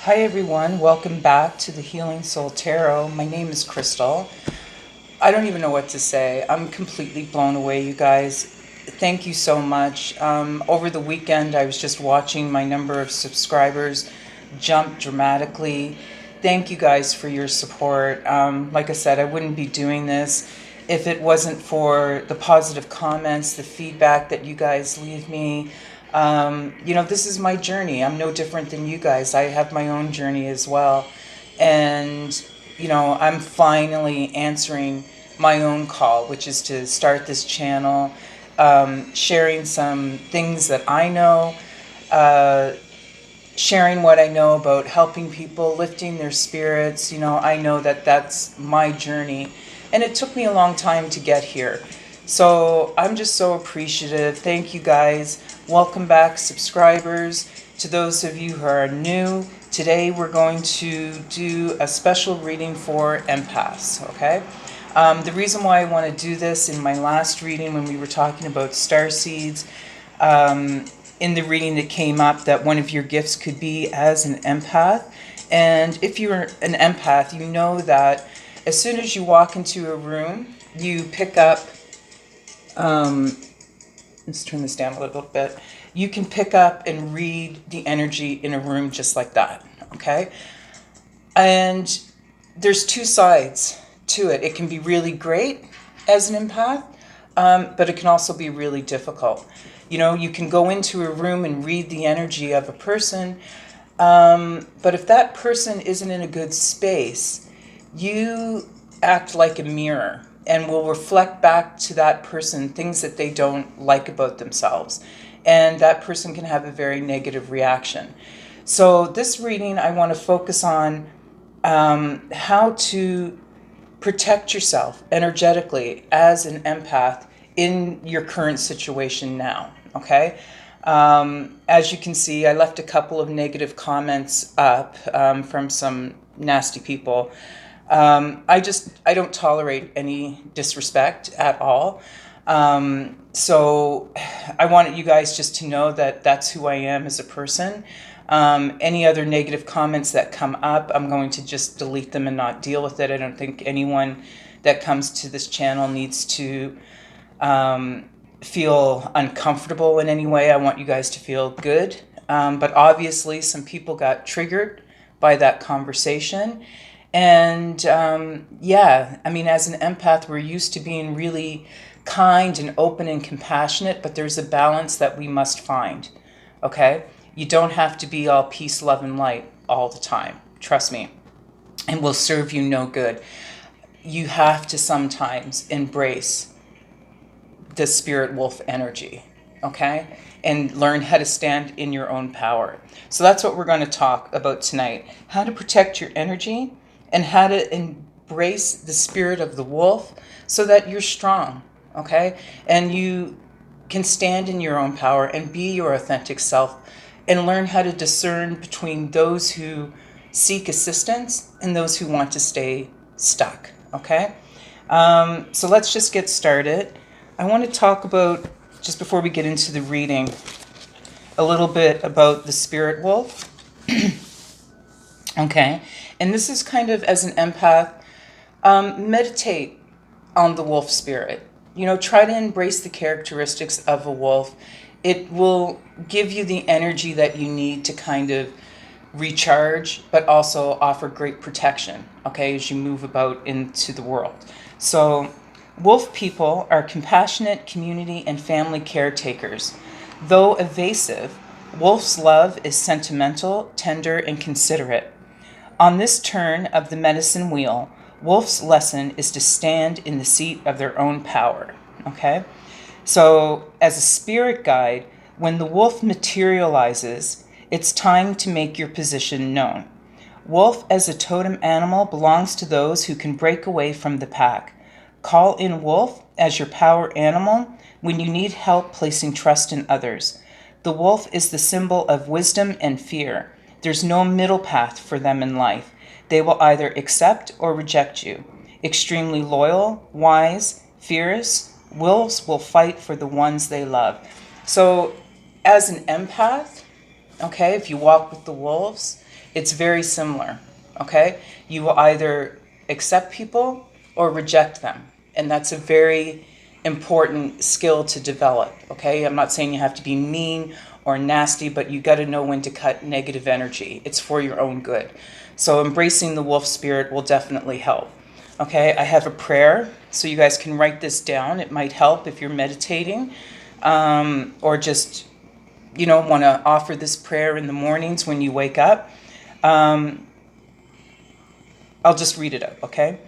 Hi everyone, welcome back to the Healing Soul Tarot. My name is Crystal. I don't even know what to say. I'm completely blown away, you guys. Thank you so much. Over the weekend, I was just watching my number of subscribers jump dramatically. Thank you guys for your support. Like I said, I wouldn't be doing this if it wasn't for the positive comments, the feedback that you guys leave me. This is my journey. I'm no different than you guys. I have my own journey as well. And, I'm finally answering my own call, which is to start this channel, sharing some things that I know, sharing what I know about helping people, lifting their spirits. I know that that's my journey. And it took me a long time to get here. So I'm just so appreciative. Thank you guys. Welcome back, subscribers. To those of you who are new, today we're going to do a special reading for empaths, okay? The reason why I want to do this, in my last reading when we were talking about starseeds, in the reading that came up that one of your gifts could be as an empath. And if you're an empath, you know that as soon as you walk into a room, you pick up, let's turn this down a little bit. You can pick up and read the energy in a room just like that, okay? And there's two sides to it. It can be really great as an empath, but it can also be really difficult. You can go into a room and read the energy of a person, but if that person isn't in a good space, you act like a mirror and will reflect back to that person things that they don't like about themselves. And that person can have a very negative reaction. So this reading, I want to focus on how to protect yourself energetically as an empath in your current situation now, okay? As you can see, I left a couple of negative comments up from some nasty people. I don't tolerate any disrespect at all. So I wanted you guys just to know that that's who I am as a person. Any other negative comments that come up, I'm going to just delete them and not deal with it. I don't think anyone that comes to this channel needs to feel uncomfortable in any way. I want you guys to feel good. But obviously some people got triggered by that conversation. And as an empath, we're used to being really kind and open and compassionate, but there's a balance that we must find, okay? You don't have to be all peace, love, and light all the time. Trust me. And will serve you no good. You have to sometimes embrace the spirit wolf energy, okay? And learn how to stand in your own power. So that's what we're going to talk about tonight. How to protect your energy and how to embrace the spirit of the wolf so that you're strong, okay? And you can stand in your own power and be your authentic self and learn how to discern between those who seek assistance and those who want to stay stuck, okay? So let's just get started. I want to talk about, just before we get into the reading, a little bit about the spirit wolf. Okay, and this is kind of, as an empath, meditate on the wolf spirit. Try to embrace the characteristics of a wolf. It will give you the energy that you need to kind of recharge, but also offer great protection, okay, as you move about into the world. So wolf people are compassionate community and family caretakers. Though evasive, wolf's love is sentimental, tender, and considerate. On this turn of the medicine wheel, wolf's lesson is to stand in the seat of their own power, okay? So as a spirit guide, when the wolf materializes, it's time to make your position known. Wolf as a totem animal belongs to those who can break away from the pack. Call in wolf as your power animal when you need help placing trust in others. The wolf is the symbol of wisdom and fear. There's no middle path for them in life. They will either accept or reject you. Extremely loyal, wise, fierce, wolves will fight for the ones they love. So as an empath, okay, if you walk with the wolves, It's very similar, okay? You will either accept people or reject them. And that's a very important skill to develop, okay? I'm not saying you have to be mean or nasty, but you got to know when to cut negative energy. It's for your own good. So embracing the wolf spirit will definitely help. Okay, I have a prayer, so you guys can write this down. It might help if you're meditating, or just, want to offer this prayer in the mornings when you wake up. I'll just read it out, okay?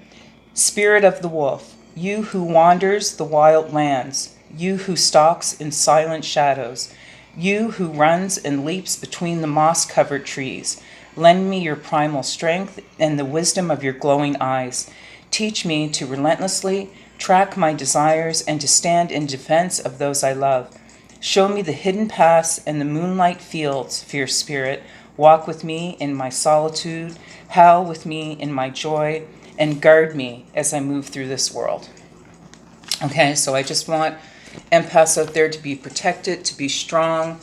Spirit of the wolf, you who wanders the wild lands, you who stalks in silent shadows, you who runs and leaps between the moss-covered trees, lend me your primal strength and the wisdom of your glowing eyes. Teach me to relentlessly track my desires and to stand in defense of those I love. Show me the hidden paths and the moonlight fields, fierce spirit. Walk with me in my solitude, howl with me in my joy, and guard me as I move through this world. Okay, so I just want empaths out there to be protected, to be strong,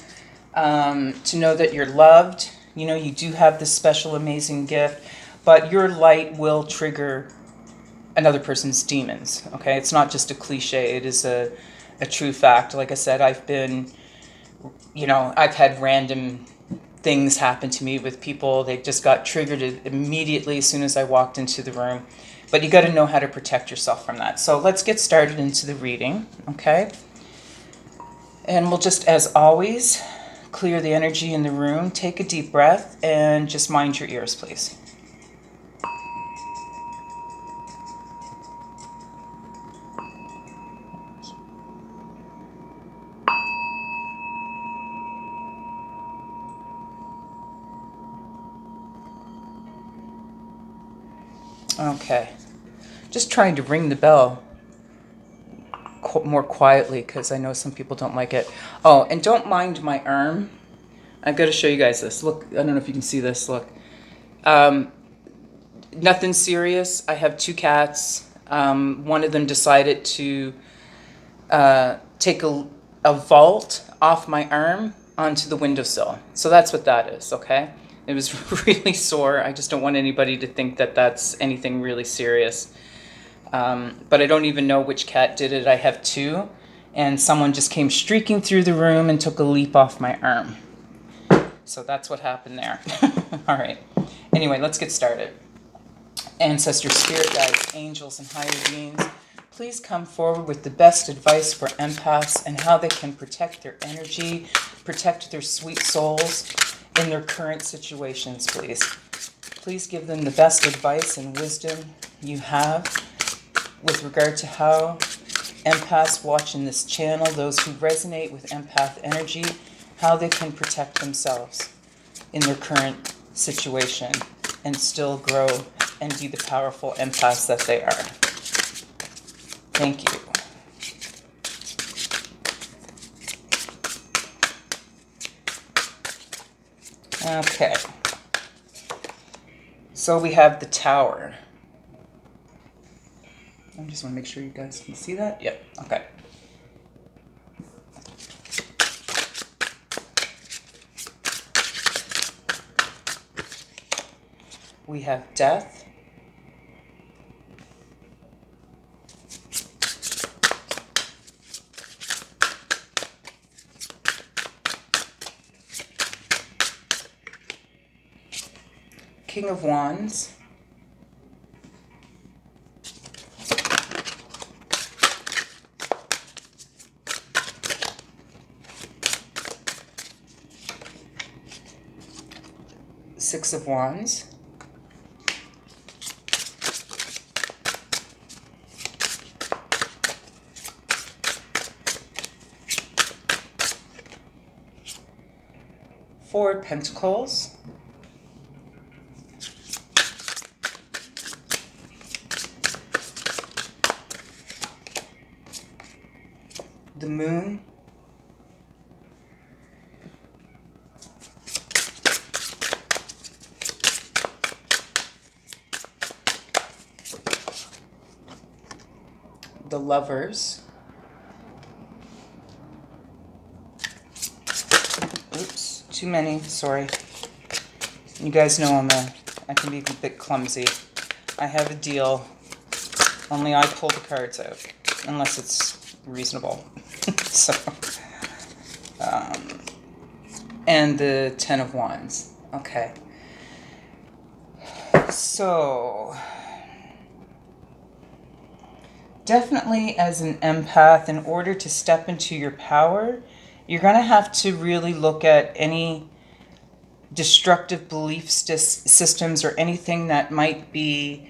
to know that you're loved. You do have this special, amazing gift, but your light will trigger another person's demons, okay? It's not just a cliche, it is a true fact. Like I said, I've had random things happen to me with people. They just got triggered immediately as soon as I walked into the room. But you got to know how to protect yourself from that. So let's get started into the reading, okay? And we'll just, as always, clear the energy in the room. Take a deep breath and just mind your ears, please. Okay, just trying to ring the bell more quietly because I know some people don't like it. Oh, and don't mind my arm. I've got to show you guys this. Look, I don't know if you can see this. Look, nothing serious. I have 2 cats. One of them decided to take a vault off my arm onto the windowsill. So that's what that is, okay? It was really sore. I just don't want anybody to think that that's anything really serious. But I don't even know which cat did it. I have 2, and someone just came streaking through the room and took a leap off my arm. So that's what happened there. All right. Anyway, let's get started. Ancestor, spirit guides, angels, and higher beings, please come forward with the best advice for empaths and how they can protect their energy, protect their sweet souls in their current situations, please. Please give them the best advice and wisdom you have with regard to how empaths watching this channel, those who resonate with empath energy, how they can protect themselves in their current situation and still grow and be the powerful empaths that they are. Thank you. Okay. So we have the Tower. I just want to make sure you guys can see that. Yep. Okay. We have Death. King of Wands. Six of Wands. Four of Pentacles. The Moon. The Lovers. Oops, too many, sorry. You guys know I can be a bit clumsy. I have a deal. Only I pull the cards out, unless it's reasonable. So, and the Ten of Wands. Okay. So, definitely as an empath, in order to step into your power, you're going to have to really look at any destructive belief systems or anything that might be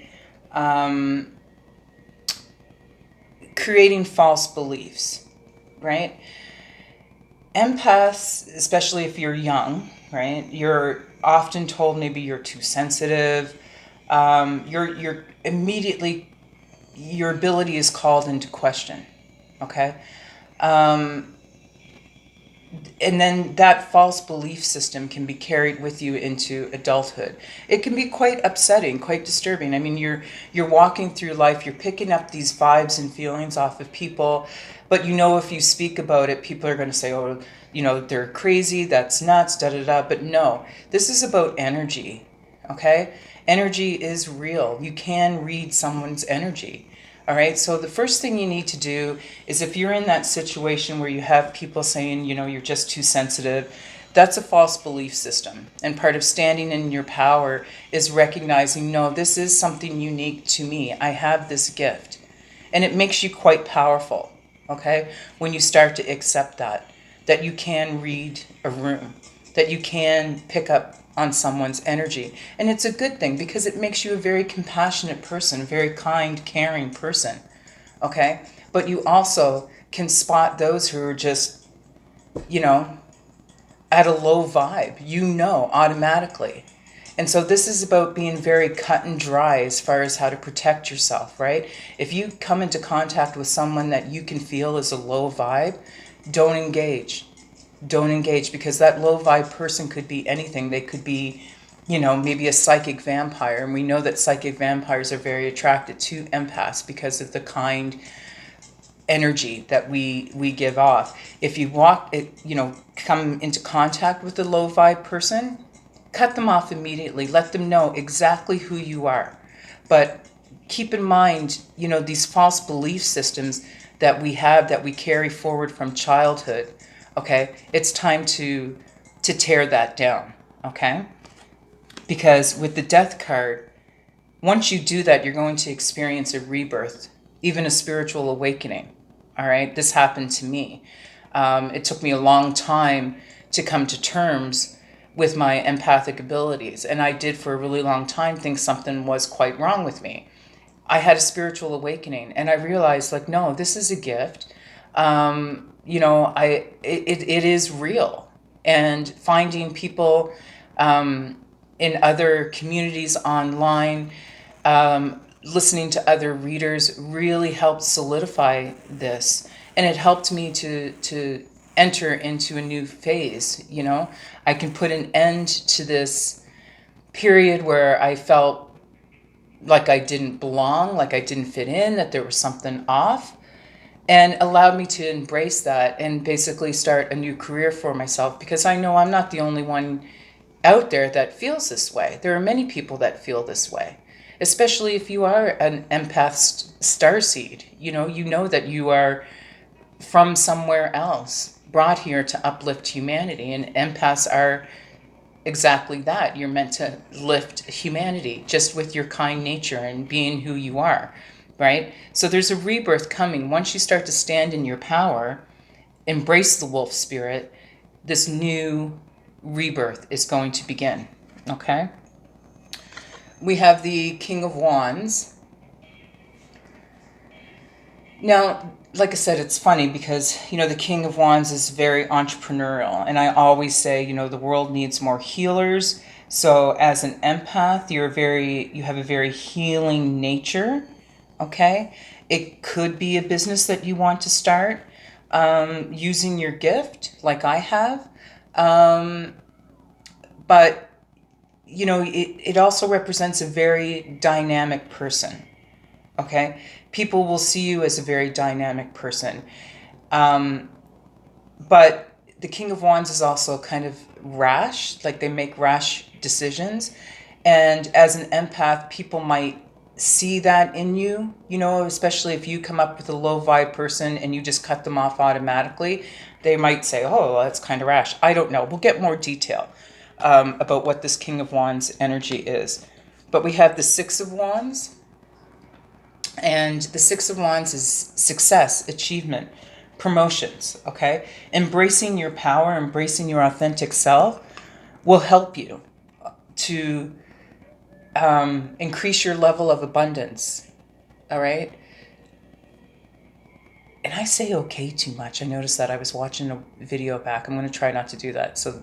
creating false beliefs, right? Empaths, especially if you're young, right? You're often told maybe you're too sensitive. You're immediately, your ability is called into question, okay? And then that false belief system can be carried with you into adulthood. It can be quite upsetting, quite disturbing. I mean, you're walking through life, you're picking up these vibes and feelings off of people, but you know if you speak about it, people are going to say, oh, you know, they're crazy, that's nuts, da da da. But no, this is about energy, okay? Energy is real. You can read someone's energy. All right, so the first thing you need to do is, if you're in that situation where you have people saying, you know, you're just too sensitive, that's a false belief system. And part of standing in your power is recognizing, no, this is something unique to me. I have this gift. And it makes you quite powerful, okay, when you start to accept that you can read a room, that you can pick up on someone's energy. And it's a good thing because it makes you a very compassionate person, a very kind, caring person, okay? But you also can spot those who are just, you know, at a low vibe, you know, automatically. And so this is about being very cut and dry as far as how to protect yourself, right? If you come into contact with someone that you can feel is a low vibe, don't engage. Don't engage, because that low vibe person could be anything. They could be, you know, maybe a psychic vampire. And we know that psychic vampires are very attracted to empaths because of the kind energy that we give off. If you come into contact with a low vibe person, cut them off immediately. Let them know exactly who you are. But keep in mind, you know, these false belief systems that we have, that we carry forward from childhood. Okay, it's time to tear that down, okay? Because with the Death card, once you do that, you're going to experience a rebirth, even a spiritual awakening, all right? This happened to me. It took me a long time to come to terms with my empathic abilities, and I did for a really long time think something was quite wrong with me. I had a spiritual awakening, and I realized, like, no, this is a gift. You know, it is real. And finding people in other communities online, listening to other readers really helped solidify this. And it helped me to enter into a new phase, you know. I can put an end to this period where I felt like I didn't belong, like I didn't fit in, that there was something off, and allowed me to embrace that and basically start a new career for myself, because I know I'm not the only one out there that feels this way. There are many people that feel this way, especially if you are an empath starseed. You know that you are from somewhere else, brought here to uplift humanity, and empaths are exactly that. You're meant to lift humanity just with your kind nature and being who you are. Right? So there's a rebirth coming. Once you start to stand in your power, embrace the wolf spirit, this new rebirth is going to begin. Okay? We have the King of Wands. Now, like I said, it's funny because, you know, the King of Wands is very entrepreneurial. And I always say, you know, the world needs more healers. So as an empath, you have a very healing nature. Okay, it could be a business that you want to start using your gift, like I have. But, you know, it also represents a very dynamic person. Okay, people will see you as a very dynamic person. But the King of Wands is also kind of rash, like they make rash decisions. And as an empath, people might see that in you, you know, especially if you come up with a low vibe person and you just cut them off automatically. They might say, oh, well, that's kind of rash. I don't know. We'll get more detail about what this King of Wands energy is. But we have the Six of Wands. And the Six of Wands is success, achievement, promotions, okay? Embracing your power, embracing your authentic self will help you to increase your level of abundance, all right? And I say okay too much. I noticed that I was watching a video back. I'm going to try not to do that. So,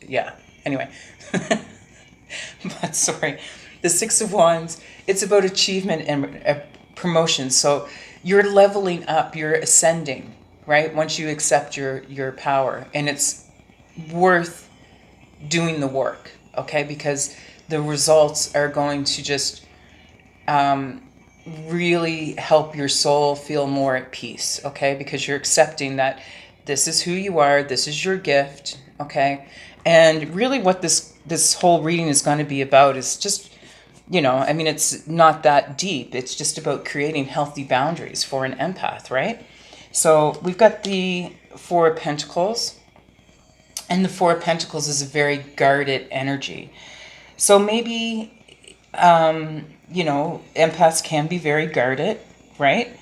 yeah. Anyway. But sorry. The Six of Wands, it's about achievement and promotion. So you're leveling up, you're ascending, right? Once you accept your power. And it's worth doing the work, okay? Because the results are going to just really help your soul feel more at peace, okay? Because you're accepting that this is who you are, this is your gift, okay? And really what this whole reading is going to be about is just, you know, I mean, it's not that deep. It's just about creating healthy boundaries for an empath, right? So we've got the Four of Pentacles, and the Four of Pentacles is a very guarded energy. So maybe, you know, empaths can be very guarded, right?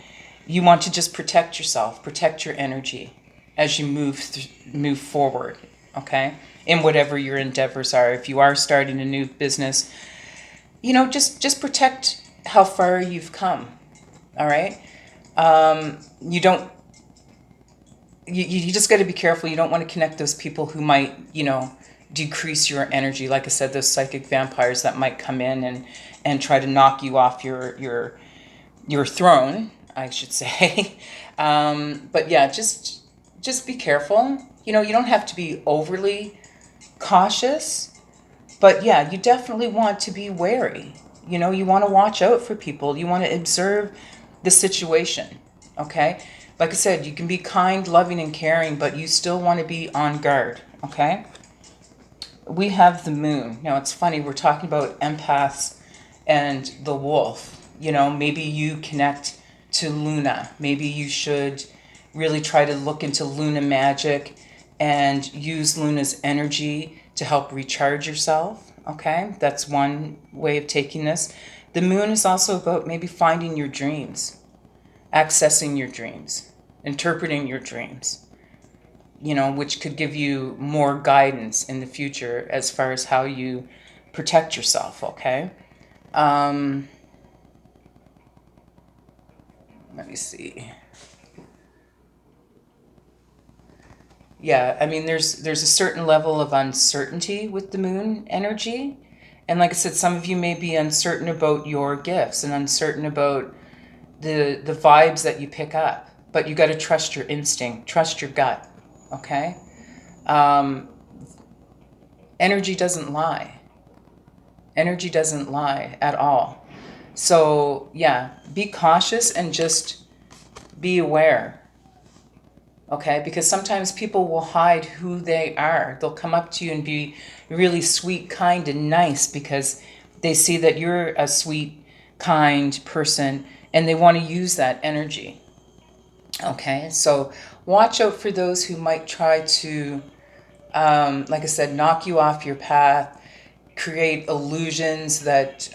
You want to just protect yourself, protect your energy as you move forward, okay? In whatever your endeavors are. If you are starting a new business, you know, just protect how far you've come, all right? You don't, you just got to be careful. You don't want to connect those people who might, you know, decrease your energy. Like I said, those psychic vampires that might come in and try to knock you off your throne, I should say. But yeah, just be careful. You know, you don't have to be overly cautious, but yeah, you definitely want to be wary. You know, you want to watch out for people. You want to observe the situation, okay? Like I said, you can be kind, loving, and caring, but you still want to be on guard, okay? We have the moon. Now, it's funny, we're talking about empaths and the wolf. You know, maybe you connect to Luna. Maybe you should really try to look into Luna magic and use Luna's energy to help recharge yourself, okay? That's one way of taking this. The moon is also about maybe finding your dreams, accessing your dreams, interpreting your dreams, you know, which could give you more guidance in the future as far as how you protect yourself, okay? Let me see. Yeah, I mean, there's a certain level of uncertainty with the moon energy. And like I said, some of you may be uncertain about your gifts and uncertain about the vibes that you pick up. But you got to trust your instinct, trust your gut, okay? Energy doesn't lie. Energy doesn't lie at all. So, yeah, be cautious and just be aware. Okay, because sometimes people will hide who they are. They'll come up to you and be really sweet, kind, and nice because they see that you're a sweet, kind person and they want to use that energy. Okay, so watch out for those who might try to, like I said, knock you off your path, create illusions that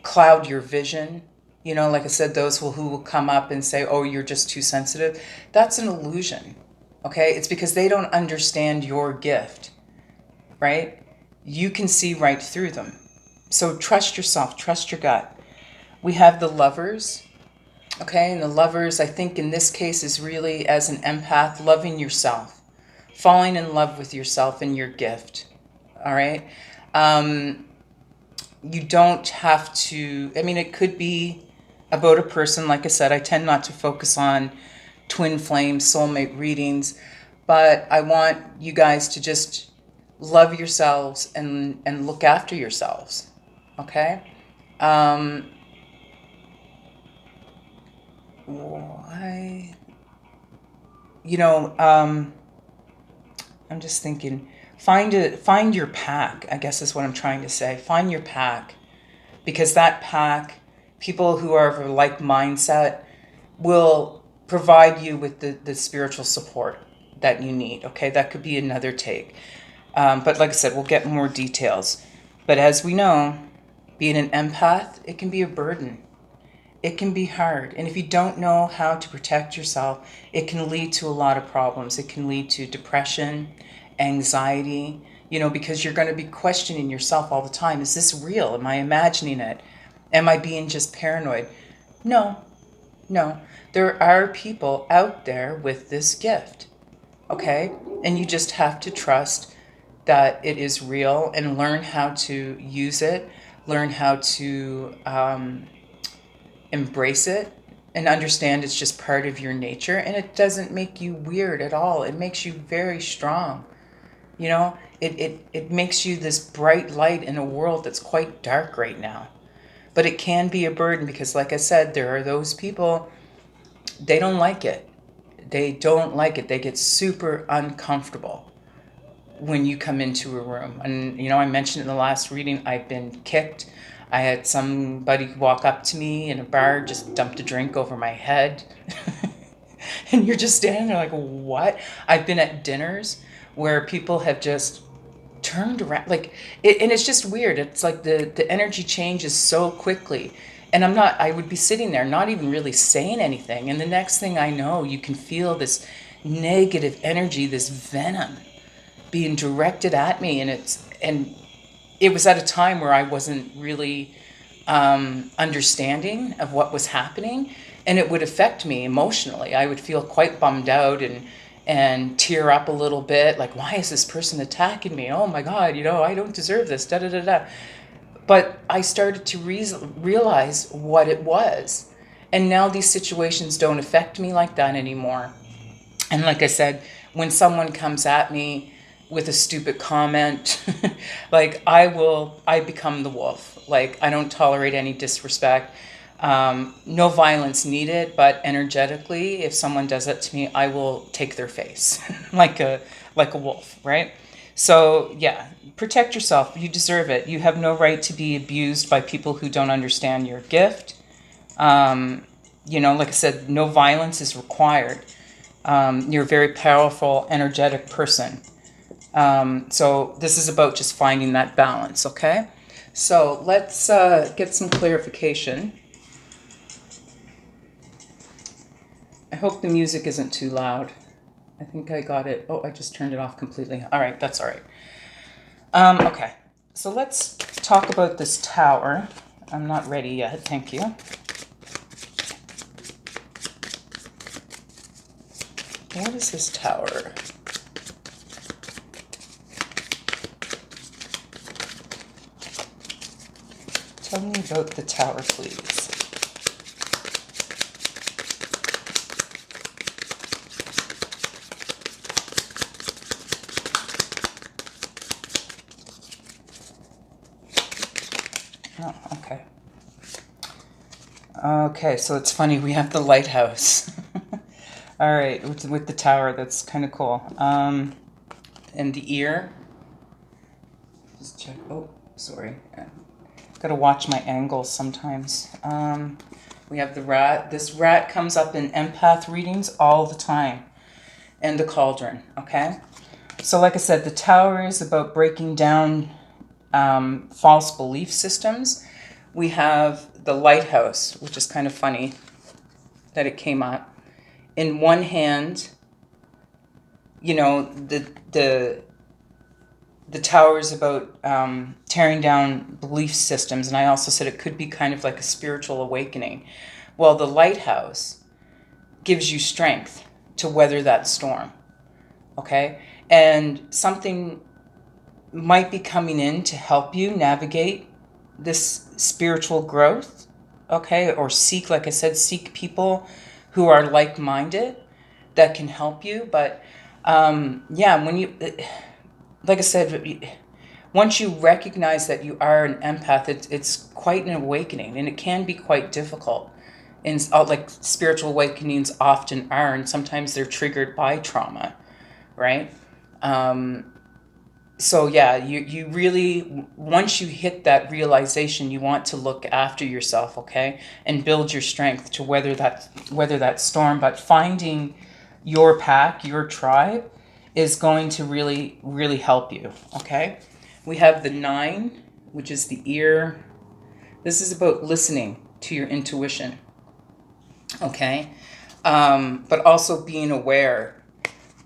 cloud your vision. You know, like I said, those who will come up and say, oh, you're just too sensitive. That's an illusion, okay? It's because they don't understand your gift, right? You can see right through them. So trust yourself, trust your gut. We have the Lovers, okay? And the Lovers, I think in this case, is really as an empath, loving yourself, falling in love with yourself and your gift, all right? You don't have to, I mean, it could be about a person. Like I said, I tend not to focus on twin flame soulmate readings, but I want you guys to just love yourselves and look after yourselves, okay? Why? you know, I'm just thinking, find your pack, I guess is what I'm trying to say. Find your pack, because that pack, people who are of a like mindset, will provide you with the spiritual support that you need. Okay, that could be another take. But like I said, we'll get more details. But as we know, being an empath, it can be a burden. It can be hard. And if you don't know how to protect yourself, it can lead to a lot of problems. It can lead to depression, anxiety, because you're going to be questioning yourself all the time. Is this real? Am I imagining it? Am I being just paranoid? No, no. There are people out there with this gift, okay? And you just have to trust that it is real and learn how to use it, learn how to embrace it, and understand it's just part of your nature, and it doesn't make you weird at all. It makes you very strong. It makes you this bright light in a world that's quite dark right now. But it can be a burden because, like I said, there are those people, they don't like it. They don't like it. They get super uncomfortable when you come into a room. And, I mentioned in the last reading, I've been kicked. I had somebody walk up to me in a bar, just dumped a drink over my head. And you're just standing there like, what? I've been at dinners where people have just turned around, and it's just weird. It's like the energy changes so quickly. And I would be sitting there not even really saying anything. And the next thing I know, you can feel this negative energy, this venom being directed at me. And it was at a time where I wasn't really understanding of what was happening, and it would affect me emotionally. I would feel quite bummed out and tear up a little bit, like, why is this person attacking me? Oh my God, I don't deserve this, da da da da. But I started to realize what it was. And now these situations don't affect me like that anymore. And like I said, when someone comes at me with a stupid comment, like I become the wolf. Like, I don't tolerate any disrespect. No violence needed, but energetically, if someone does that to me, I will take their face like a wolf, right? So yeah, protect yourself. You deserve it. You have no right to be abused by people who don't understand your gift. Like I said, no violence is required. You're a very powerful, energetic person. So this is about just finding that balance, okay? So let's get some clarification. I hope the music isn't too loud. I think I got it. Oh, I just turned it off completely. All right, that's all right. Okay, so let's talk about this tower. I'm not ready yet, thank you. What is this tower? Tell me about the tower, please. Oh, okay. Okay, so it's funny, we have the lighthouse. All right, with the tower, that's kind of cool. And the ear. Just check. Oh, sorry. Gotta watch my angles sometimes. We have the rat. This rat comes up in empath readings all the time. And the cauldron, okay? So like I said, the tower is about breaking down false belief systems. We have the lighthouse, which is kind of funny that it came up. In one hand, the tower is about tearing down belief systems, and I also said it could be kind of like a spiritual awakening. Well, the lighthouse gives you strength to weather that storm, okay? And something might be coming in to help you navigate this spiritual growth, okay? Or seek, like I said, seek people who are like-minded that can help you. But when you, like I said, once you recognize that you are an empath, it's quite an awakening, and it can be quite difficult. And like spiritual awakenings often are, and sometimes they're triggered by trauma, right? So yeah, you really, once you hit that realization, you want to look after yourself, okay, and build your strength to weather that storm. But finding your pack, your tribe, is going to really, really help you, okay? We have the 9, which is the ear. This is about listening to your intuition, okay? But also being aware,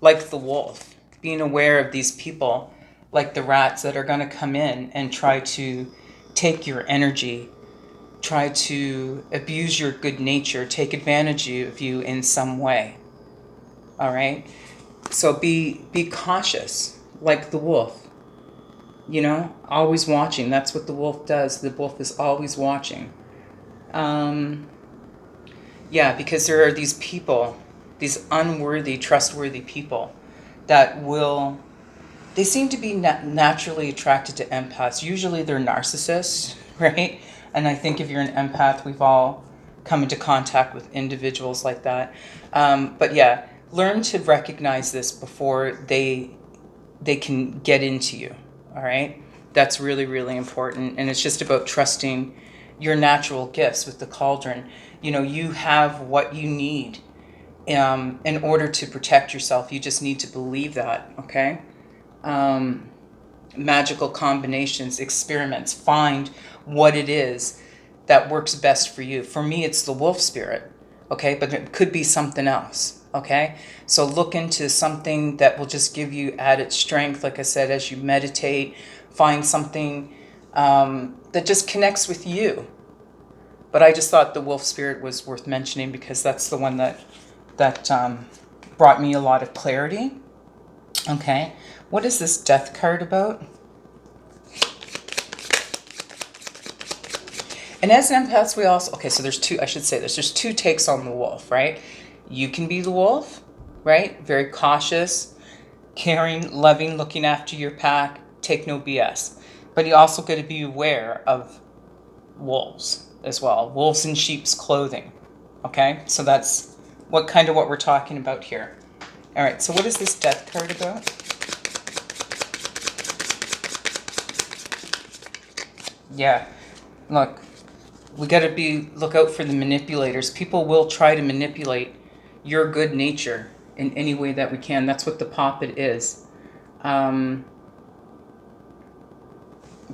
like the wolf, being aware of these people, like the rats that are going to come in and try to take your energy, try to abuse your good nature, take advantage of you in some way. All right? So be cautious, like the wolf. You know, always watching. That's what the wolf does. The wolf is always watching. Yeah, because there are these people, these unworthy, trustworthy people that will, they seem to be naturally attracted to empaths. Usually they're narcissists, right? And I think if you're an empath, we've all come into contact with individuals like that. But yeah, learn to recognize this before they can get into you, all right? That's really, really important. And it's just about trusting your natural gifts with the cauldron. You know, you have what you need in order to protect yourself. You just need to believe that, okay? Magical combinations, experiments, find what it is that works best for you. For me, it's the wolf spirit, okay? But it could be something else, okay? So look into something that will just give you added strength. Like I said, as you meditate, find something that just connects with you. But I just thought the wolf spirit was worth mentioning because that's the one that brought me a lot of clarity. Okay, what is this death card about? And as empaths, we also, okay, so there's two, I should say this, there's 2 takes on the wolf, right? You can be the wolf, right? Very cautious, caring, loving, looking after your pack, take no BS. But you also got to be aware of wolves as well, wolves in sheep's clothing, okay? So that's what we're talking about here. All right, so what is this death card about? Yeah, look, we got to look out for the manipulators. People will try to manipulate your good nature in any way that we can. That's what the poppet is.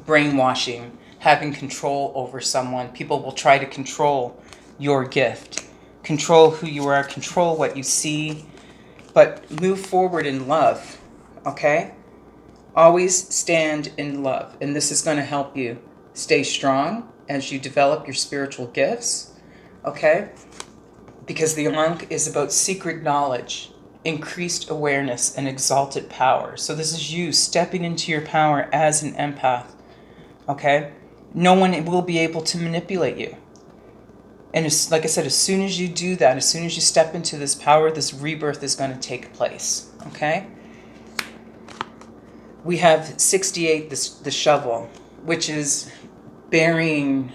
Brainwashing, having control over someone. People will try to control your gift, control who you are, control what you see, but move forward in love, okay? Always stand in love, and this is going to help you stay strong as you develop your spiritual gifts, okay? Because the Ankh is about secret knowledge, increased awareness, and exalted power. So this is you stepping into your power as an empath, okay? No one will be able to manipulate you. And like I said, as soon as you do that, as soon as you step into this power, this rebirth is going to take place, okay? We have 68, the shovel, which is burying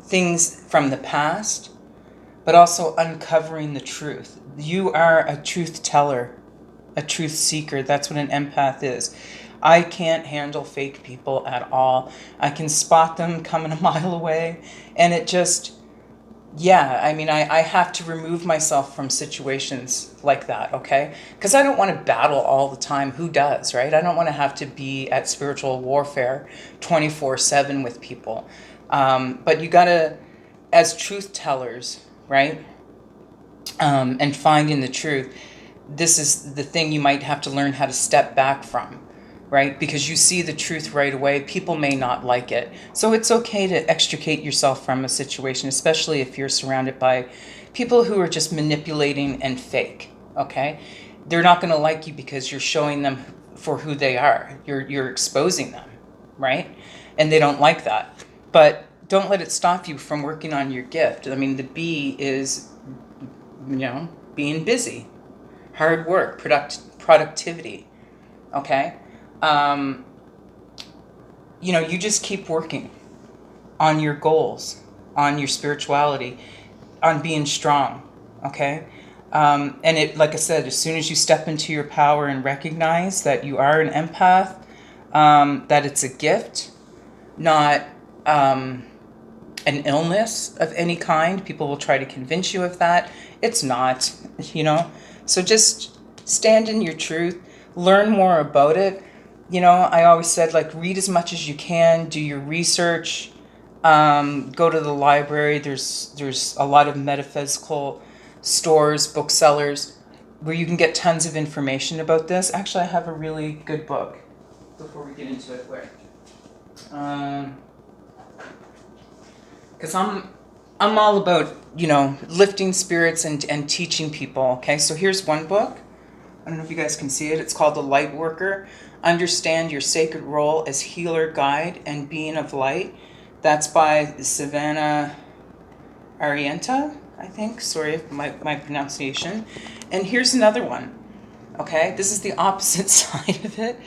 things from the past, but also uncovering the truth. You are a truth teller, a truth seeker. That's what an empath is. I can't handle fake people at all. I can spot them coming a mile away, and it just, yeah, I mean, I have to remove myself from situations like that, okay? Because I don't want to battle all the time. Who does, right? I don't want to have to be at spiritual warfare 24/7 with people. But you got to, as truth tellers, right? And finding the truth, this is the thing you might have to learn how to step back from, right? Because you see the truth right away. People may not like it. So it's okay to extricate yourself from a situation, especially if you're surrounded by people who are just manipulating and fake, okay? They're not going to like you because you're showing them for who they are. You're exposing them, right? And they don't like that. But don't let it stop you from working on your gift. I mean, the B is, being busy, hard work, productivity, okay? You just keep working. on your goals, on your spirituality, on being strong, okay? And it, like I said, as soon as you step into your power and recognize that you are an empath, that it's a gift, not an illness of any kind. People will try to convince you of that. It's not, you know. So just stand in your truth, learn more about it. You know, I always said, like, read as much as you can, do your research, go to the library. There's a lot of metaphysical stores, booksellers, where you can get tons of information about this. Actually, I have a really good book before we get into it. Where? Because I'm all about, you know, lifting spirits and teaching people. Okay, so here's one book. I don't know if you guys can see it. It's called The Lightworker. Understand your sacred role as healer, guide, and being of light. That's by Sahvanna Arienta, I think. Sorry if my pronunciation. And here's another one. Okay, this is the opposite side of it.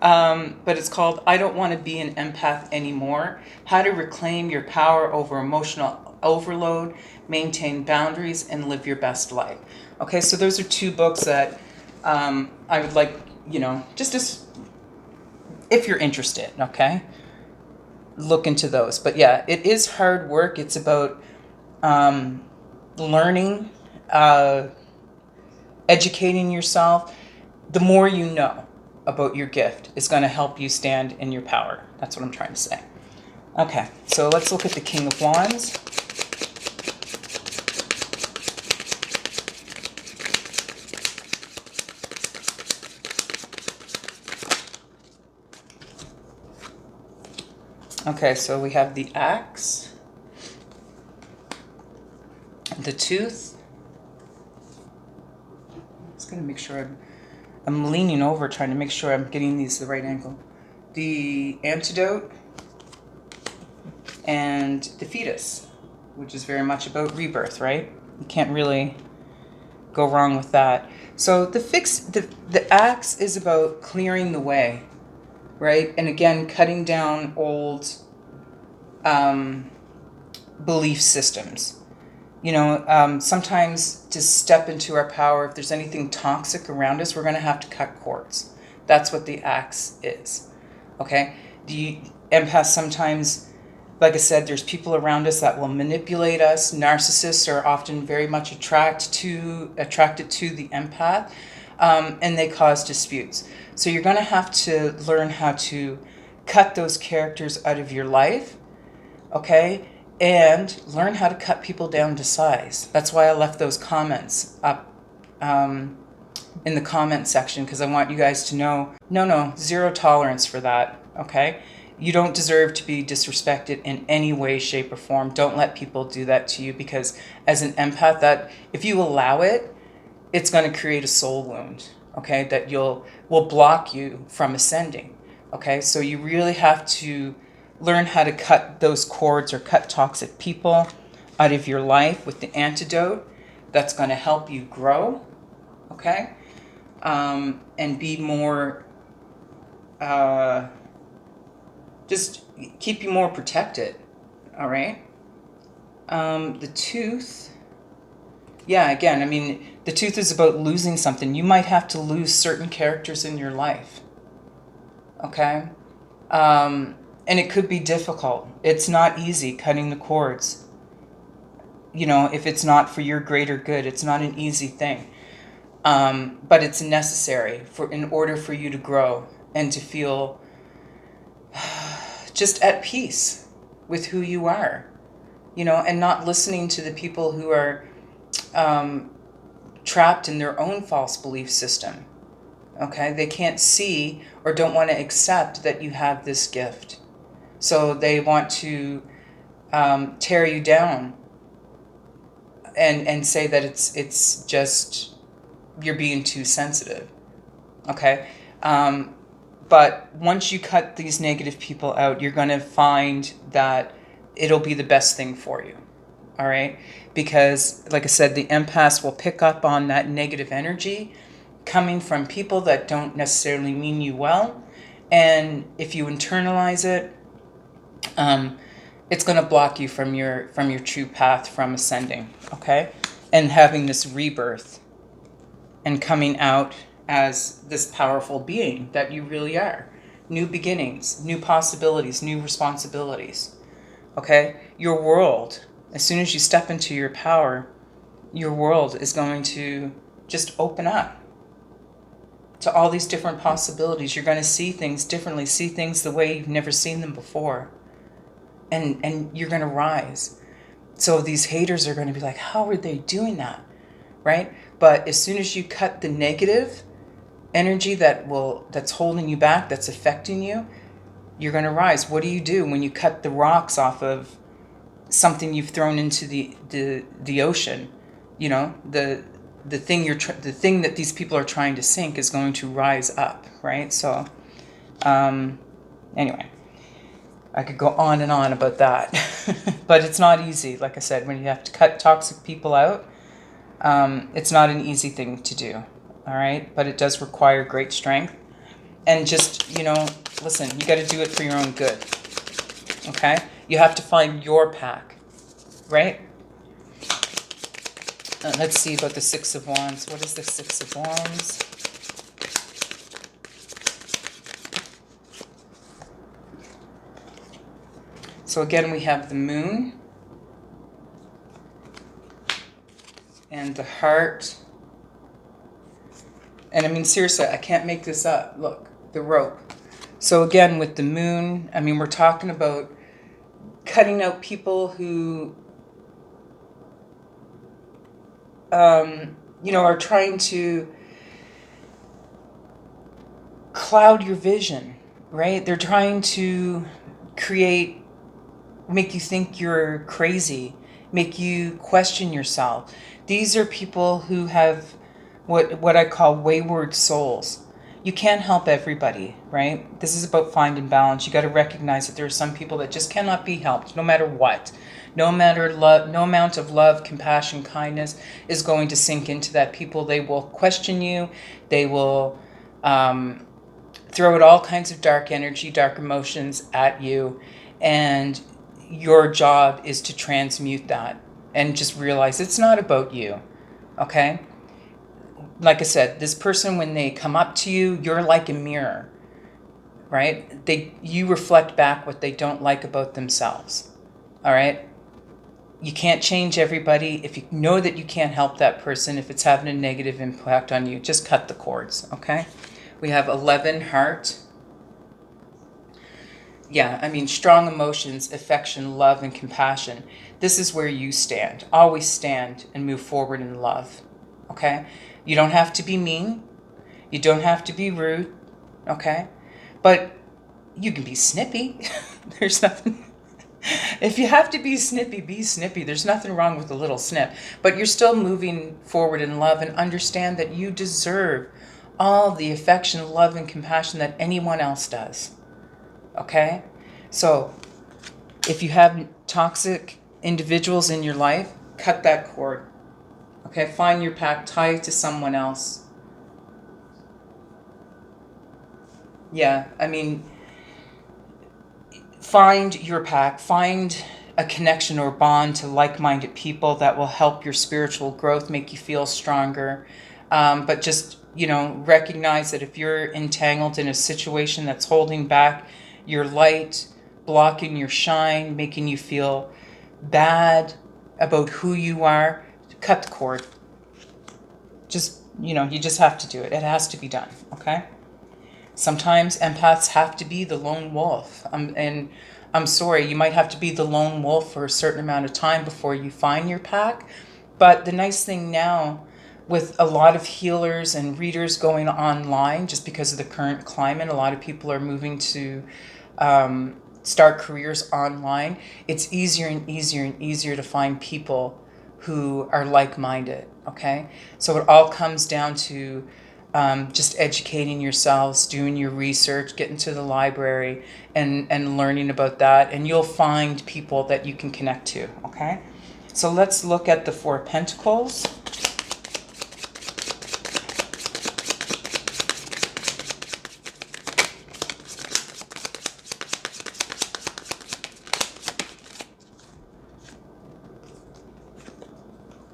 But it's called I Don't Want to Be an Empath Anymore. How to Reclaim Your Power Over Emotional Overload, Maintain Boundaries, and Live Your Best Life. Okay, so those are two books that I would like, you know, just as if you're interested, okay? Look into those. But yeah, it is hard work. It's about learning, educating yourself. The more you know about your gift is going to help you stand in your power. That's what I'm trying to say. Okay, so let's look at the King of Wands. Okay, so we have the Axe, the Tooth. I'm just going to make sure I'm leaning over trying to make sure I'm getting these the right angle. The Antidote and the Fetus, which is very much about rebirth, right? You can't really go wrong with that. So the Axe is about clearing the way, right? And again, cutting down old belief systems. You know, sometimes to step into our power, if there's anything toxic around us, we're going to have to cut cords. That's what the Axe is. Okay? The empath sometimes, like I said, there's people around us that will manipulate us. Narcissists are often very much attracted to the empath, and they cause disputes. So you're going to have to learn how to cut those characters out of your life, okay? And learn how to cut people down to size. That's why I left those comments up in the comment section, because I want you guys to know, no, zero tolerance for that, okay? You don't deserve to be disrespected in any way, shape, or form. Don't let people do that to you, because as an empath, that if you allow it, it's going to create a soul wound, okay, that will block you from ascending, okay? So you really have to learn how to cut those cords or cut toxic people out of your life with the Antidote. That's going to help you grow, okay? And be more, just keep you more protected, all right? The Tooth, yeah, again, I mean, the Tooth is about losing something. You might have to lose certain characters in your life, okay? And it could be difficult. It's not easy cutting the cords. You know, if it's not for your greater good, it's not an easy thing. But it's necessary in order for you to grow and to feel just at peace with who you are, you know, and not listening to the people who are trapped in their own false belief system. Okay, they can't see or don't want to accept that you have this gift. So they want to tear you down and say that it's just you're being too sensitive. Okay, but once you cut these negative people out, you're going to find that it'll be the best thing for you. All right, because like I said, the empaths will pick up on that negative energy coming from people that don't necessarily mean you well, and if you internalize it, it's going to block you from your true path, from ascending, okay? And having this rebirth and coming out as this powerful being that you really are. New beginnings, new possibilities, new responsibilities, okay? Your world, as soon as you step into your power, your world is going to just open up to all these different possibilities. You're going to see things differently, see things the way you've never seen them before. And you're going to rise. So these haters are going to be like, how are they doing that? Right? But as soon as you cut the negative energy that's holding you back, that's affecting you, you're going to rise. What do you do when you cut the rocks off of something you've thrown into the ocean? You know, the thing that these people are trying to sink is going to rise up, right? So anyway, I could go on and on about that. But it's not easy. Like I said, when you have to cut toxic people out, it's not an easy thing to do. All right. But it does require great strength. And just, listen, you got to do it for your own good. Okay. You have to find your pack. Right. Let's see about the Six of Wands. What is the Six of Wands? So again, we have the Moon and the Heart. And I mean, seriously, I can't make this up. Look, the Rope. So again, with the Moon, I mean, we're talking about cutting out people who, are trying to cloud your vision, right? They're trying to make you think you're crazy, make you question yourself. These are people who have what I call wayward souls. You can't help everybody, right? This is about finding balance. You got to recognize that there are some people that just cannot be helped, no matter what. No amount of love, compassion, kindness is going to sink into that people. They will question you. They will throw out all kinds of dark energy, dark emotions at you. And your job is to transmute that and just realize it's not about you, okay? Like I said, this person, when they come up to you, you're like a mirror, right? You reflect back what they don't like about themselves, all right? You can't change everybody. If you know that you can't help that person, if it's having a negative impact on you, just cut the cords, okay? We have 11, Heart. Yeah, I mean, strong emotions, affection, love, and compassion. This is where you stand. Always stand and move forward in love, okay? You don't have to be mean. You don't have to be rude, okay? But you can be snippy. There's nothing... If you have to be snippy, be snippy. There's nothing wrong with a little snip. But you're still moving forward in love, and understand that you deserve all the affection, love, and compassion that anyone else does. Okay? So, if you have toxic individuals in your life, cut that cord. Okay? Find your pack, tie it to someone else. Yeah, I mean, find your pack, find a connection or bond to like-minded people that will help your spiritual growth, make you feel stronger. But just, recognize that if you're entangled in a situation that's holding back your light, blocking your shine, making you feel bad about who you are, cut the cord. Just, you just have to do it. It has to be done, okay? Sometimes empaths have to be the lone wolf. And I'm sorry, you might have to be the lone wolf for a certain amount of time before you find your pack. But the nice thing now, with a lot of healers and readers going online, just because of the current climate, a lot of people are moving to start careers online. It's easier and easier and easier to find people who are like-minded, okay? So it all comes down to just educating yourselves, doing your research, getting to the library and learning about that. And you'll find people that you can connect to, okay? So let's look at the Four of Pentacles.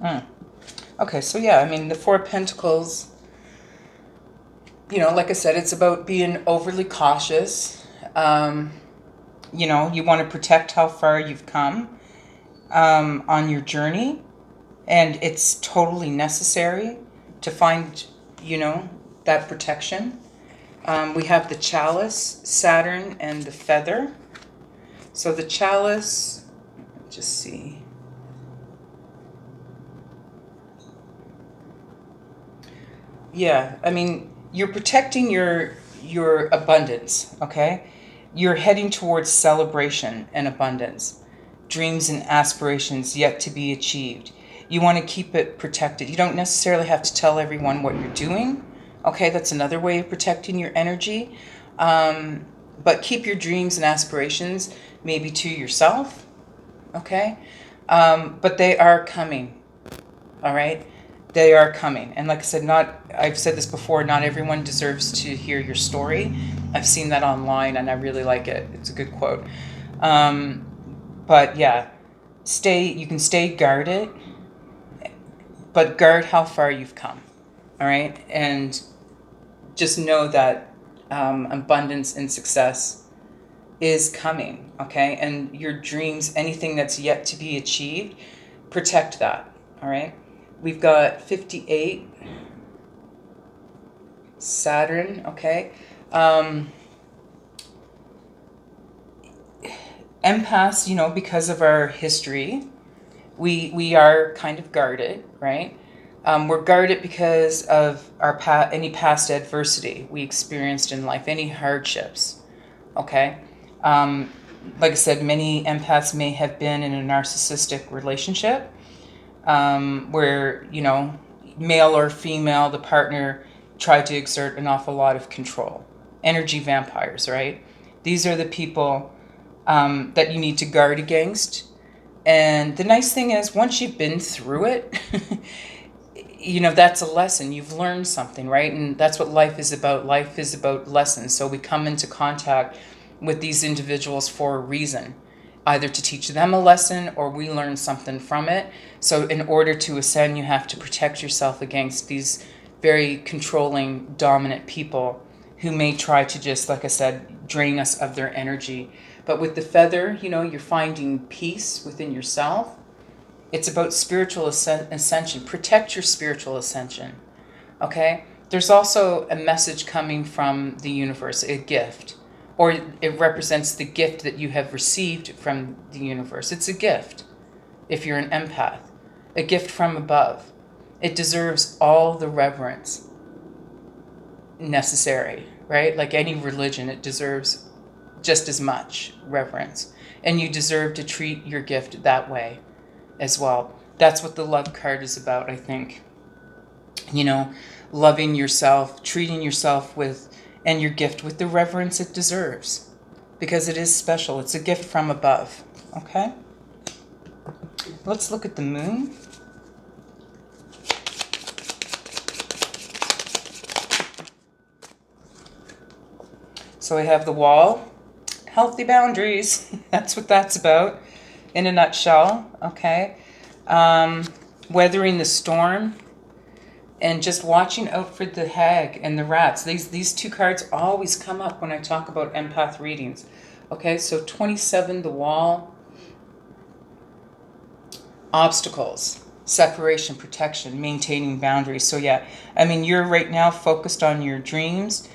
Mm. Okay, so yeah, I mean, the Four of Pentacles, like I said, it's about being overly cautious. You want to protect how far you've come on your journey, and it's totally necessary to find, that protection. We have the Chalice, Saturn, and the Feather. So the Chalice, just see. Yeah, I mean, you're protecting your abundance, okay? You're heading towards celebration and abundance, dreams and aspirations yet to be achieved. You want to keep it protected. You don't necessarily have to tell everyone what you're doing, okay? That's another way of protecting your energy. But keep your dreams and aspirations maybe to yourself, okay? But they are coming, all right? They are coming. And like I said, I've said this before, not everyone deserves to hear your story. I've seen that online and I really like it. It's a good quote. But yeah, you can stay guarded, but guard how far you've come. All right. And just know that abundance and success is coming. Okay. And your dreams, anything that's yet to be achieved, protect that. All right. We've got 58, Saturn, okay. Empaths, because of our history, we are kind of guarded, right? We're guarded because of any past adversity we experienced in life, any hardships, okay? Like I said, many empaths may have been in a narcissistic relationship where, male or female, the partner tried to exert an awful lot of control. Energy vampires, right? These are the people that you need to guard against. And the nice thing is, once you've been through it, that's a lesson. You've learned something, right? And that's what life is about. Life is about lessons. So we come into contact with these individuals for a reason, either to teach them a lesson or we learn something from it. So in order to ascend, you have to protect yourself against these very controlling, dominant people who may try to just, like I said, drain us of their energy. But with the Feather, you're finding peace within yourself. It's about spiritual ascension. Protect your spiritual ascension, okay? There's also a message coming from the universe, a gift, or it represents the gift that you have received from the universe. It's a gift, if you're an empath, a gift from above. It deserves all the reverence necessary, right? Like any religion, it deserves just as much reverence. And you deserve to treat your gift that way as well. That's what the love card is about, I think. Loving yourself, treating yourself and your gift with the reverence it deserves. Because it is special. It's a gift from above. Okay? Let's look at the moon. So we have the Wall. Healthy boundaries. That's what that's about in a nutshell. Okay? Weathering the storm. And just watching out for the hag and the rats. These two cards always come up when I talk about empath readings. Okay, so 27, the Wall. Obstacles, separation, protection, maintaining boundaries. So yeah, I mean, you're right now focused on your dreams.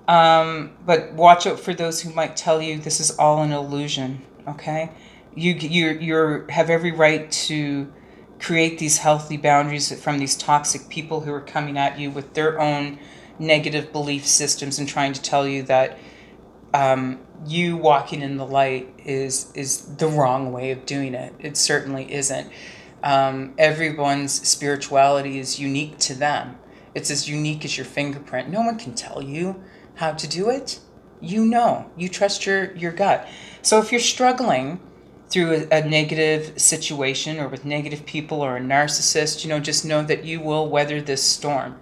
But watch out for those who might tell you this is all an illusion, okay? You have every right to create these healthy boundaries from these toxic people who are coming at you with their own negative belief systems and trying to tell you that you walking in the light is the wrong way of doing it. It certainly isn't. Everyone's spirituality is unique to them. It's as unique as your fingerprint. No one can tell you how to do it. You trust your gut. So if you're struggling through a negative situation or with negative people or a narcissist, just know that you will weather this storm,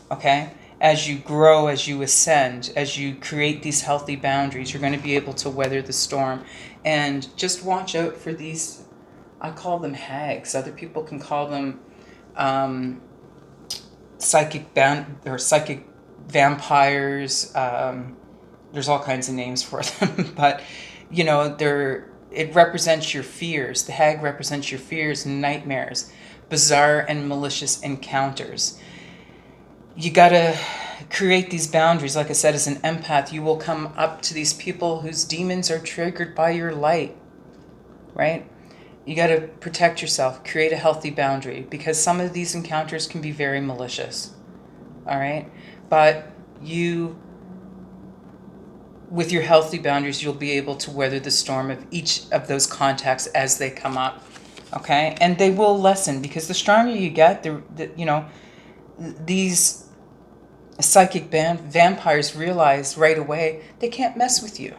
okay? As you grow, as you ascend, as you create these healthy boundaries, you're going to be able to weather the storm. And just watch out for these, I call them hags. Other people can call them psychic vampires. There's all kinds of names for them, but you know, it represents your fears. The hag represents your fears and nightmares, bizarre and malicious encounters. You gotta create these boundaries. Like I said, as an empath, you will come up to these people whose demons are triggered by your light, right? You got to protect yourself, create a healthy boundary, because some of these encounters can be very malicious, all right? But with your healthy boundaries, you'll be able to weather the storm of each of those contacts as they come up, okay? And they will lessen, because the stronger you get, these psychic vampires realize right away they can't mess with you.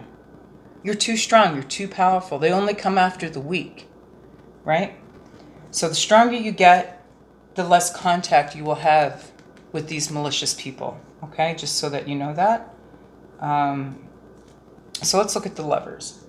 You're too strong, you're too powerful. They only come after the weak, right? So the stronger you get, the less contact you will have with these malicious people, okay? Just so that you know that. So let's look at the Lovers.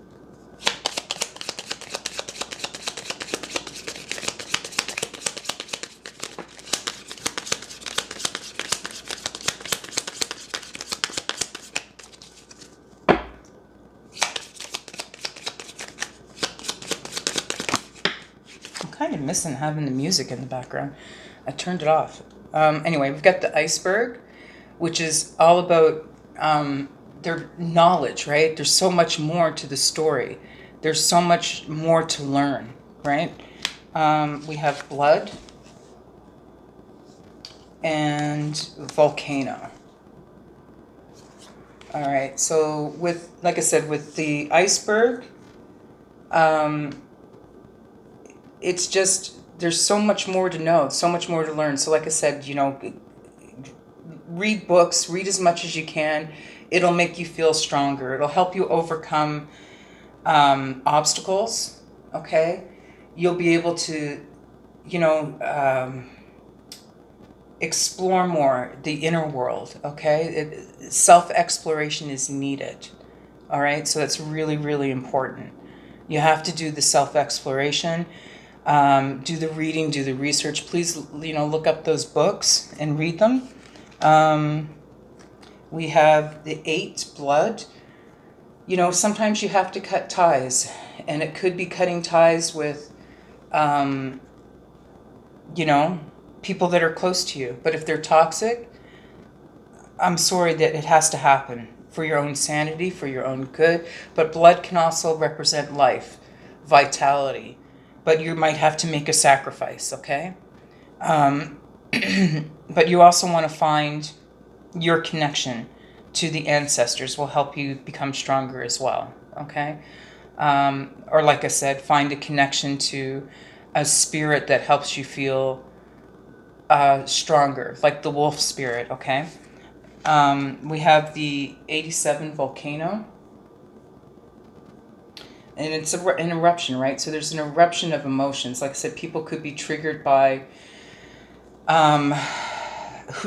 Kind of missing having the music in the background. I turned it off. Anyway, we've got the Iceberg, which is all about their knowledge, right? There's so much more to the story. There's so much more to learn, right? We have Blood and Volcano. All right, so like I said, with the Iceberg, it's just, there's so much more to know, so much more to learn. So like I said, read books, read as much as you can. It'll make you feel stronger. It'll help you overcome obstacles, okay? You'll be able to, explore more the inner world, okay? Self-exploration is needed, all right? So that's really, really important. You have to do the self-exploration. Do the reading, do the research. Please, look up those books and read them. We have the 8, Blood. Sometimes you have to cut ties, and it could be cutting ties with, people that are close to you. But if they're toxic, I'm sorry that it has to happen for your own sanity, for your own good. But blood can also represent life, vitality. But you might have to make a sacrifice, okay? But you also want to find your connection to the ancestors will help you become stronger as well, okay? Or like I said, find a connection to a spirit that helps you feel stronger, like the wolf spirit, okay? We have the 87 Volcano. And it's an eruption, right? So there's an eruption of emotions. Like I said, people could be triggered by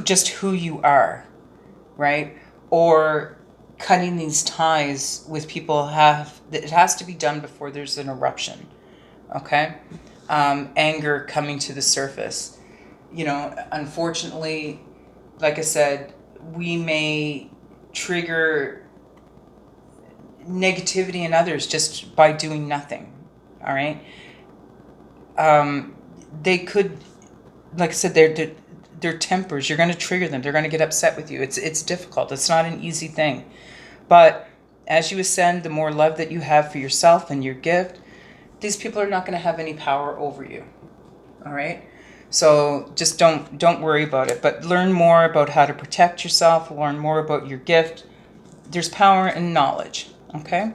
just who you are, right? Or cutting these ties with people it has to be done before there's an eruption, okay? Anger coming to the surface. Unfortunately, like I said, we may trigger negativity in others just by doing nothing, all right? They could, like I said, their tempers, you're going to trigger them. They're going to get upset with you. It's difficult. It's not an easy thing. But as you ascend, the more love that you have for yourself and your gift, these people are not going to have any power over you, all right? So just don't worry about it, but learn more about how to protect yourself, learn more about your gift. There's power in knowledge, okay?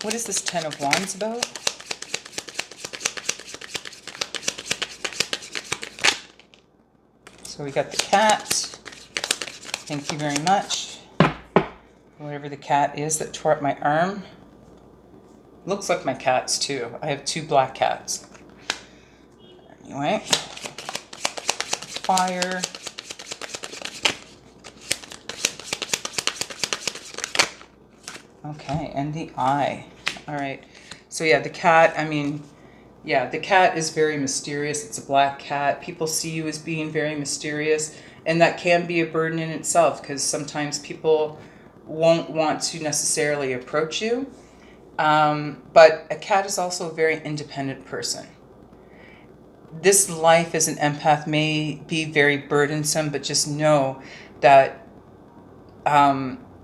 What is this 10 of Wands about? So we got the cat. Thank you very much. Whatever the cat is that tore up my arm. Looks like my cats too. I have 2 black cats. Anyway. Fire. Okay, and the eye. All right. So yeah, the cat, Yeah, the cat is very mysterious. It's a black cat. People see you as being very mysterious, and that can be a burden in itself because sometimes people won't want to necessarily approach you. But a cat is also a very independent person. This life as an empath may be very burdensome, but just know that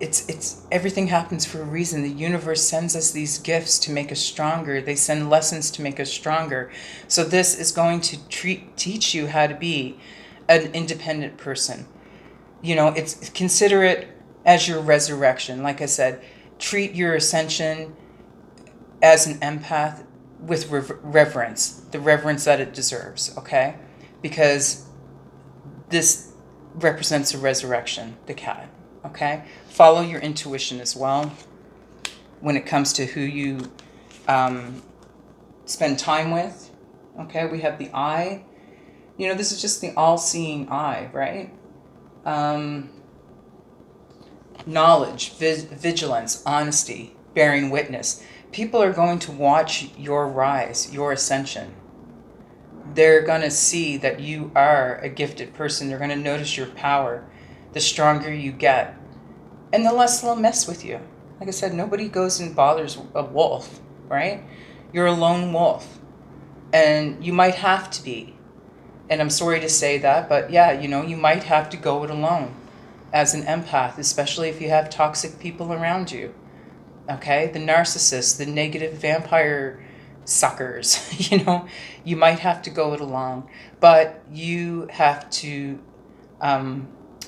it's everything happens for a reason. The universe sends us these gifts to make us stronger. They send lessons to make us stronger. So this is going to teach you how to be an independent person. You know, it's consider it as your resurrection. Like I said, treat your ascension as an empath with reverence, the reverence that it deserves, okay? Because this represents a resurrection, the cat, okay? Follow your intuition as well when it comes to who you spend time with, okay? We have the eye. You know, this is just the all-seeing eye, right? Knowledge, vigilance, honesty, bearing witness. People are going to watch your rise, your ascension. They're going to see that you are a gifted person. They're going to notice your power. The stronger you get, and the less they'll mess with you. Like I said, nobody goes and bothers a wolf, right? You're a lone wolf, and you might have to be. And I'm sorry to say that, but yeah, you know, you might have to go it alone as an empath, especially if you have toxic people around you. Okay, the narcissists, the negative vampire suckers, you know, you might have to go it alone, but you have to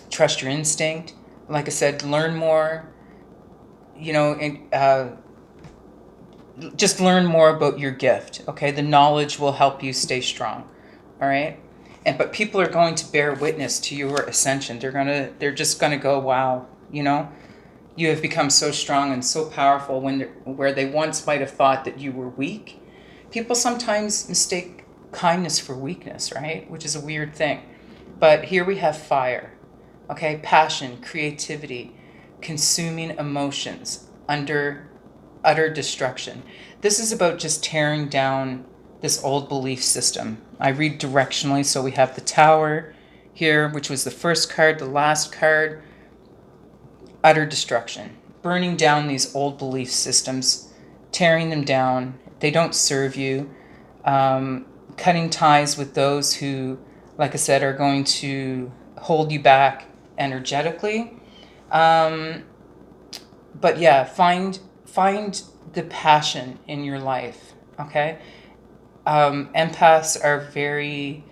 trust your instinct. Like I said, learn more, you know, and just learn more about your gift. Okay, the knowledge will help you stay strong. All right, but people are going to bear witness to your ascension. They're just gonna go, wow, you know. You have become so strong and so powerful where they once might have thought that you were weak. People sometimes mistake kindness for weakness, right? Which is a weird thing. But here we have fire, okay? Passion, creativity, consuming emotions under utter destruction. This is about just tearing down this old belief system. I read directionally, so we have the Tower here, which was the first card, the last card. Utter destruction, burning down these old belief systems, tearing them down. They don't serve you. Cutting ties with those who, like I said, are going to hold you back energetically. But yeah, find the passion in your life. Okay, empaths are very.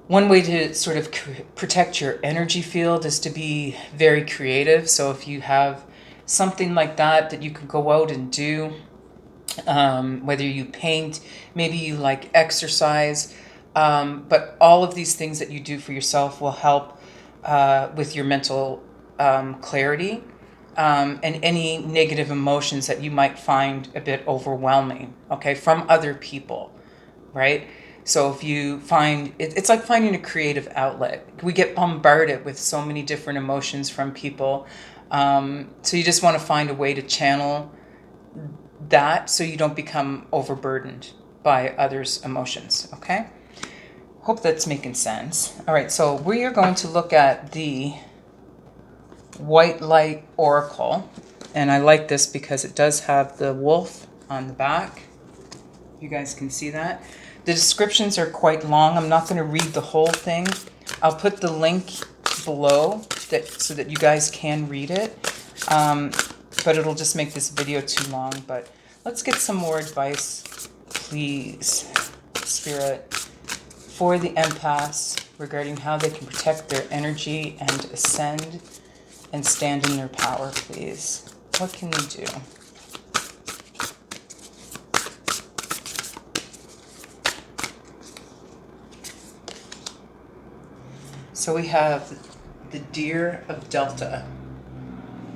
One way to sort of protect your energy field is to be very creative. So if you have something like that you can go out and do, whether you paint, maybe you like exercise, but all of these things that you do for yourself will help with your mental clarity and any negative emotions that you might find a bit overwhelming, okay, from other people, right? So if you find, it's like finding a creative outlet. We get bombarded with so many different emotions from people. So you just want to find a way to channel that so you don't become overburdened by others' emotions, okay? Hope that's making sense. All right, so we are going to look at the White Light Oracle. And I like this because it does have the wolf on the back. You guys can see that. The descriptions are quite long. I'm not going to read the whole thing. I'll put the link below so that you guys can read it. But it'll just make this video too long. But let's get some more advice, please, Spirit, for the empaths regarding how they can protect their energy and ascend and stand in their power, please. What can we do? So we have the Deer of Delta.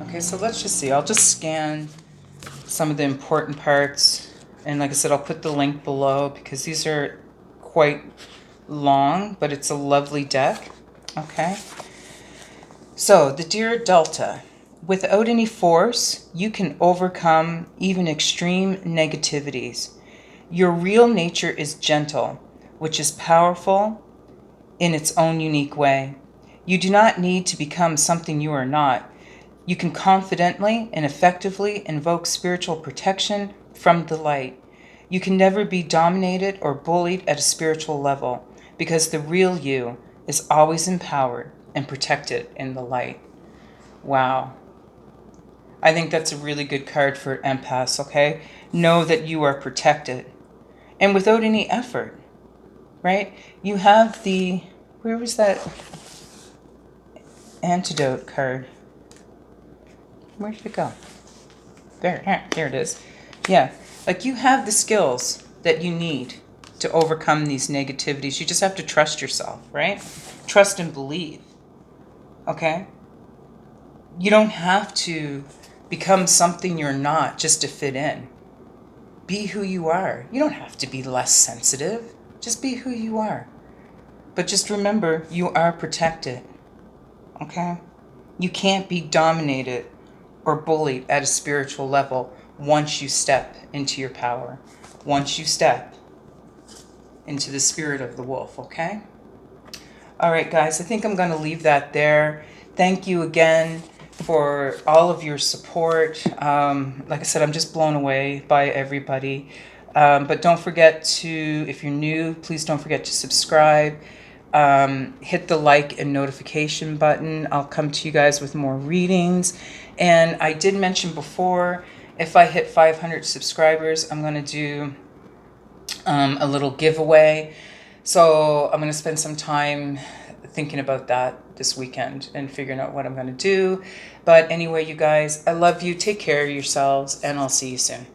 Okay, so let's just see. I'll just scan some of the important parts. And like I said, I'll put the link below because these are quite long, but it's a lovely deck. Okay. So the Deer Delta. Without any force, you can overcome even extreme negativities. Your real nature is gentle, which is powerful in its own unique way. You do not need to become something you are not. You can confidently and effectively invoke spiritual protection from the light. You can never be dominated or bullied at a spiritual level because the real you is always empowered and protected in the light. Wow. I think that's a really good card for empaths, okay? Know that you are protected and without any effort, right? You have the, where was that antidote card? Where did it go? There it is. Yeah, like you have the skills that you need to overcome these negativities. You just have to trust yourself, right? Trust and believe, okay? You don't have to become something you're not just to fit in. Be who you are. You don't have to be less sensitive. Just be who you are. But just remember, you are protected, okay? You can't be dominated or bullied at a spiritual level once you step into your power. Once you step into the spirit of the wolf, okay? All right, guys, I think I'm going to leave that there. Thank you again for all of your support. Like I said, I'm just blown away by everybody. But don't forget to, if you're new, please don't forget to subscribe. Hit the like and notification button. I'll come to you guys with more readings. And I did mention before, if I hit 500 subscribers, I'm going to do a little giveaway. So I'm going to spend some time thinking about that this weekend and figuring out what I'm going to do. But anyway, you guys, I love you. Take care of yourselves, and I'll see you soon.